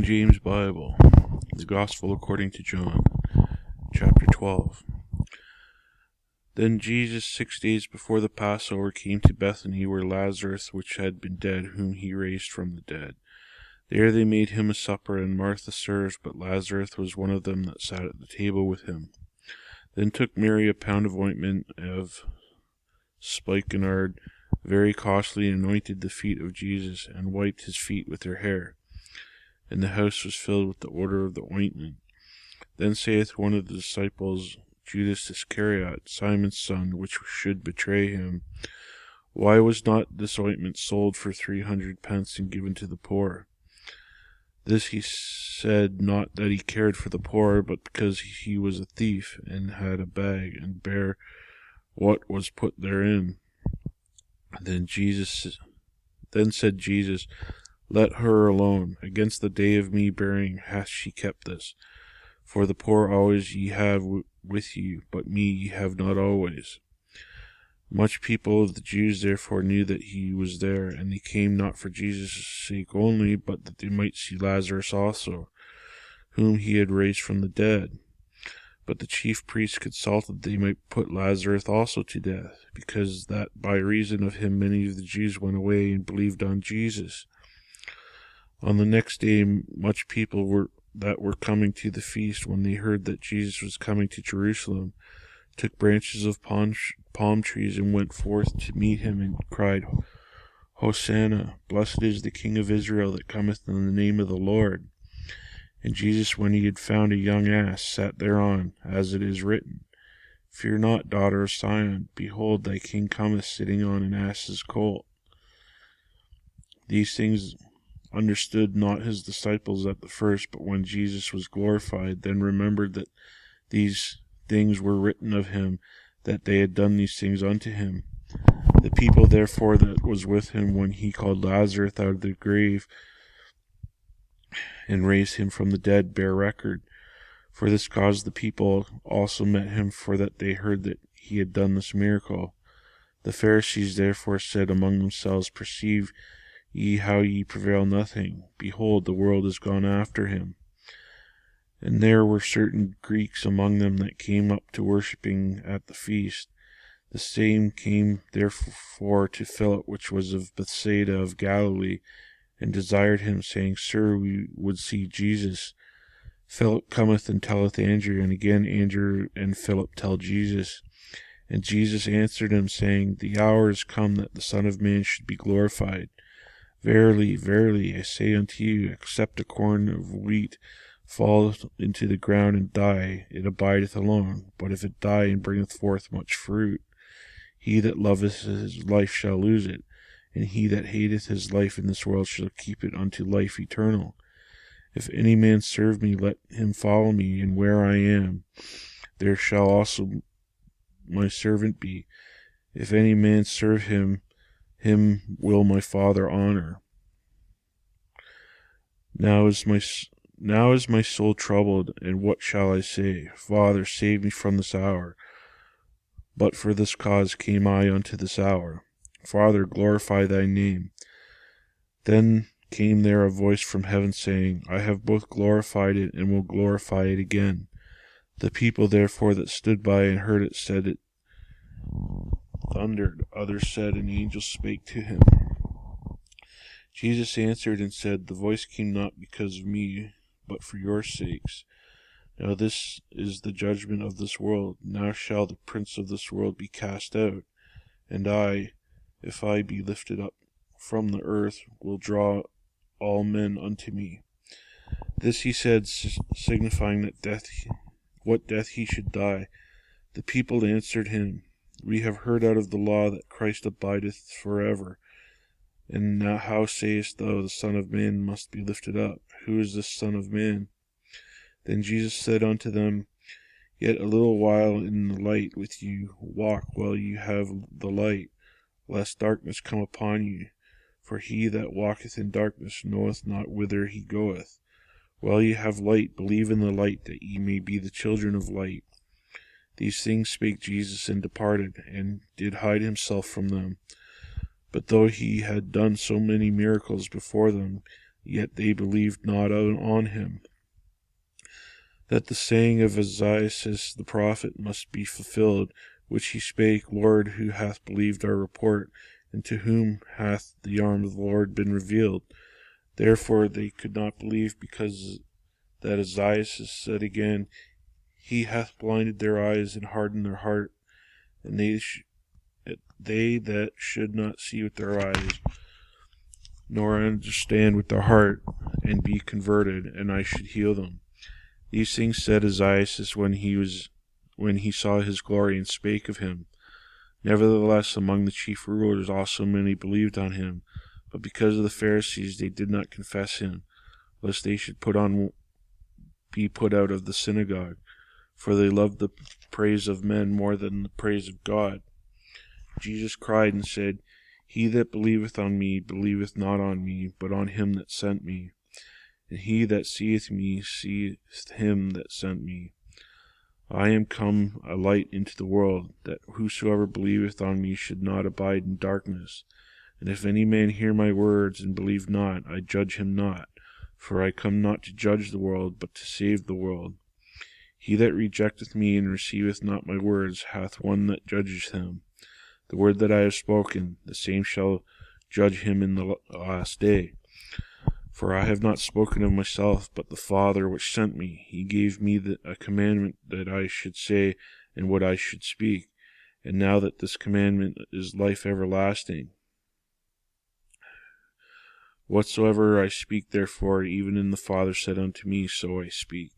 James Bible, the Gospel according to John, chapter 12. Then Jesus 6 days before the Passover came to Bethany, where Lazarus, which had been dead, whom he raised from the dead. There they made him a supper, and Martha served, but Lazarus was one of them that sat at the table with him. Then took Mary a pound of ointment of spikenard, very costly, and anointed the feet of Jesus, and wiped his feet with her hair. And the house was filled with the odour of the ointment. Then saith one of the disciples, Judas Iscariot, Simon's son, which should betray him, Why was not this ointment sold for 300 pence and given to the poor? This he said not that he cared for the poor, but because he was a thief, and had a bag, and bare what was put therein. Then said Jesus, Let her alone. Against the day of me burying hath she kept this. For the poor always ye have with you, but me ye have not always. Much people of the Jews therefore knew that he was there, and they came not for Jesus' sake only, but that they might see Lazarus also, whom he had raised from the dead. But the chief priests consulted that they might put Lazarus also to death, because that by reason of him many of the Jews went away and believed on Jesus. On the next day much people that were coming to the feast, when they heard that Jesus was coming to Jerusalem, took branches of palm trees and went forth to meet him, and cried, Hosanna, blessed is the King of Israel that cometh in the name of the Lord. And Jesus, when he had found a young ass, sat thereon, as it is written, Fear not, daughter of Sion, behold, thy king cometh sitting on an ass's colt. These things understood not his disciples at the first, but when Jesus was glorified, then remembered that these things were written of him, that they had done these things unto him. The people therefore that was with him when he called Lazarus out of the grave, and raised him from the dead, bear record. For this cause the people also met him, for that they heard that he had done this miracle. The Pharisees therefore said among themselves, Perceive ye how ye prevail nothing? Behold, the world is gone after him. And there were certain Greeks among them that came up to worshipping at the feast. The same came therefore to Philip, which was of Bethsaida of Galilee, and desired him, saying, Sir, we would see Jesus. Philip cometh and telleth Andrew, and again Andrew and Philip tell Jesus. And Jesus answered him, saying, The hour is come that the Son of Man should be glorified. Verily, verily, I say unto you, except a corn of wheat fall into the ground and die, it abideth alone. But if it die and bringeth forth much fruit, he that loveth his life shall lose it, and he that hateth his life in this world shall keep it unto life eternal. If any man serve me, let him follow me, and where I am, there shall also my servant be. If any man serve him, him will my Father honor. Now is my soul troubled, and what shall I say? Father, save me from this hour. But for this cause came I unto this hour. Father, glorify thy name. Then came there a voice from heaven, saying, I have both glorified it, and will glorify it again. The people therefore that stood by and heard it said it thundered. Others said, An angel spake to him. Jesus answered and said, The voice came not because of me, but for your sakes. Now this is the judgment of this world. Now shall the prince of this world be cast out. And I, if I be lifted up from the earth, will draw all men unto me. This he said, signifying that what death he should die. The people answered him, We have heard out of the law that Christ abideth forever. And now how sayest thou, the Son of Man must be lifted up? Who is this Son of Man? Then Jesus said unto them, Yet a little while in the light with you walk while you have the light, lest darkness come upon you. For he that walketh in darkness knoweth not whither he goeth. While ye have light, believe in the light, that ye may be the children of light. These things spake Jesus, and departed, and did hide himself from them. But though he had done so many miracles before them, yet they believed not on him. That the saying of Isaiah the prophet must be fulfilled, which he spake, Lord, who hath believed our report, and to whom hath the arm of the Lord been revealed? Therefore they could not believe, because that Isaiah said again, He hath blinded their eyes and hardened their heart, and they that should not see with their eyes, nor understand with their heart, and be converted, and I should heal them. These things said Isaiah when he saw his glory, and spake of him. Nevertheless, among the chief rulers also many believed on him, but because of the Pharisees they did not confess him, lest they should be put out of the synagogue, for they loved the praise of men more than the praise of God. Jesus cried and said, He that believeth on me believeth not on me, but on him that sent me. And he that seeth me seeth him that sent me. I am come a light into the world, that whosoever believeth on me should not abide in darkness. And if any man hear my words, and believe not, I judge him not. For I come not to judge the world, but to save the world. He that rejecteth me, and receiveth not my words, hath one that judges him. The word that I have spoken, the same shall judge him in the last day. For I have not spoken of myself, but the Father which sent me. He gave me a commandment that I should say, and what I should speak. And now that this commandment is life everlasting. Whatsoever I speak, therefore, even in the Father said unto me, so I speak.